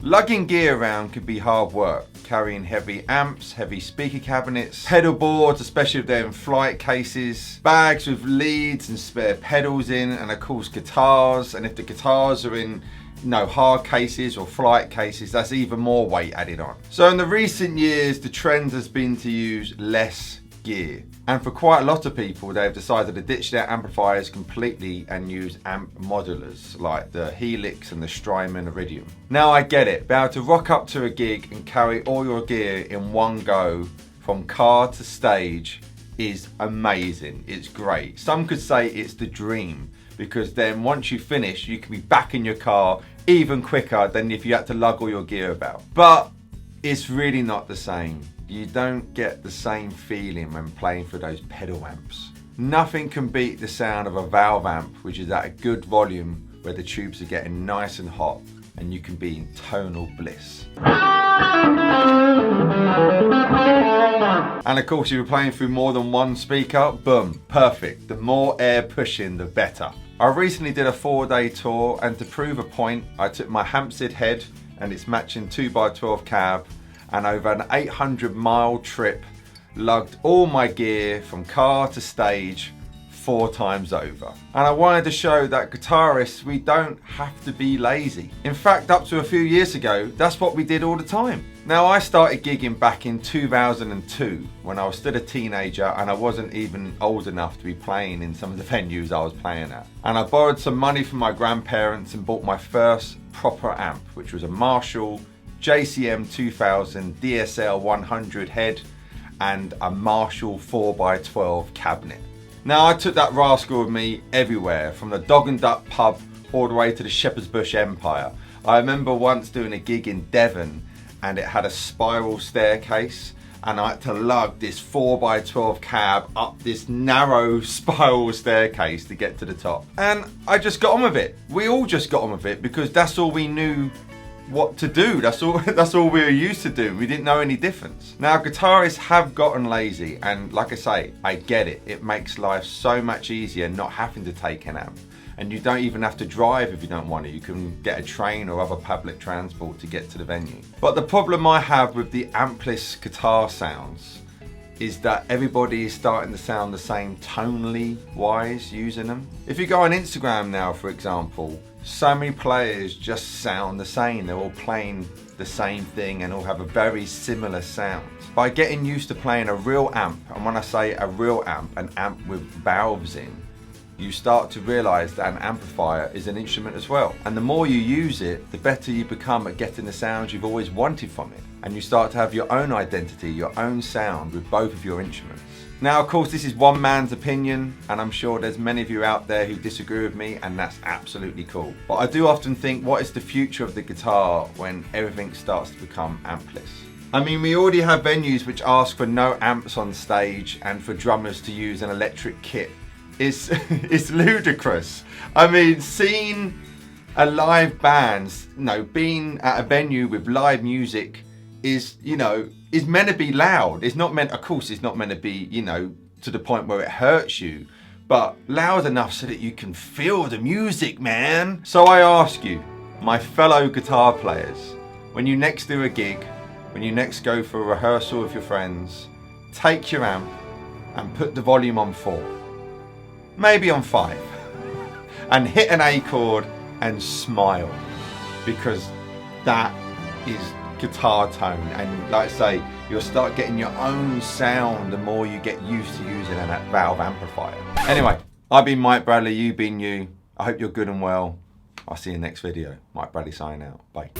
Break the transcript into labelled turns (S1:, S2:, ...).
S1: Lugging gear around can be hard work, carrying heavy amps, heavy speaker cabinets, pedal boards, especially if they're in flight cases, bags with leads and spare pedals in, and of course guitars, and if the guitars are in hard cases or flight cases, that's even more weight added on. So in the recent years, the trend has been to use less gear. And for quite a lot of people, they've decided to ditch their amplifiers completely and use amp modulars like the Helix and the Strymon Iridium. Now I get it, be able to rock up to a gig and carry all your gear in one go from car to stage is amazing, it's great. Some could say it's the dream, because then once you finish, you can be back in your car even quicker than if you had to lug all your gear about. But it's really not the same. You don't get the same feeling when playing for those pedal amps. Nothing can beat the sound of a valve amp, which is at a good volume where the tubes are getting nice and hot and you can be in tonal bliss. And of course, if you're playing through more than one speaker, boom, perfect. The more air pushing, the better. I recently did a 4-day tour, and to prove a point, I took my Hampstead head and its matching 2x12 cab, and over an 800-mile trip, lugged all my gear from car to stage 4 times over. And I wanted to show that guitarists, we don't have to be lazy. In fact, up to a few years ago, that's what we did all the time. Now, I started gigging back in 2002 when I was still a teenager and I wasn't even old enough to be playing in some of the venues I was playing at. And I borrowed some money from my grandparents and bought my first proper amp, which was a Marshall JCM 2000 DSL 100 head and a Marshall 4x12 cabinet. Now, I took that rascal with me everywhere, from the Dog and Duck pub all the way to the Shepherd's Bush Empire. I remember once doing a gig in Devon and it had a spiral staircase, and I had to lug this 4x12 cab up this narrow spiral staircase to get to the top. And I just got on with it. We all just got on with it because that's all we knew what to do. That's all we were used to do. We didn't know any difference. Now, guitarists have gotten lazy, and like I say, I get it. It makes life so much easier not having to take an amp. And you don't even have to drive if you don't want to. You can get a train or other public transport to get to the venue. But the problem I have with the ampless guitar sounds is that everybody is starting to sound the same tonally wise using them. If you go on Instagram now, for example, so many players just sound the same. They're all playing the same thing and all have a very similar sound. By getting used to playing a real amp, and when I say a real amp, an amp with valves in, you start to realize that an amplifier is an instrument as well. And the more you use it, the better you become at getting the sounds you've always wanted from it. And you start to have your own identity, your own sound with both of your instruments. Now, of course, this is one man's opinion, and I'm sure there's many of you out there who disagree with me, and that's absolutely cool. But I do often think, what is the future of the guitar when everything starts to become ampless? I mean, we already have venues which ask for no amps on stage and for drummers to use an electric kit. It's ludicrous. I mean, seeing a live band, being at a venue with live music is meant to be loud. It's not meant, of course, it's not meant to be, to the point where it hurts you, but loud enough so that you can feel the music, man. So I ask you, my fellow guitar players, when you next do a gig, when you next go for a rehearsal with your friends, take your amp and put the volume on 4. Maybe on 5, and hit an A chord and smile, because that is guitar tone. And like I say, you'll start getting your own sound the more you get used to using that valve amplifier. Anyway, I've been Mike Bradley, you've been you. I hope you're good and well. I'll see you in the next video. Mike Bradley signing out. Bye.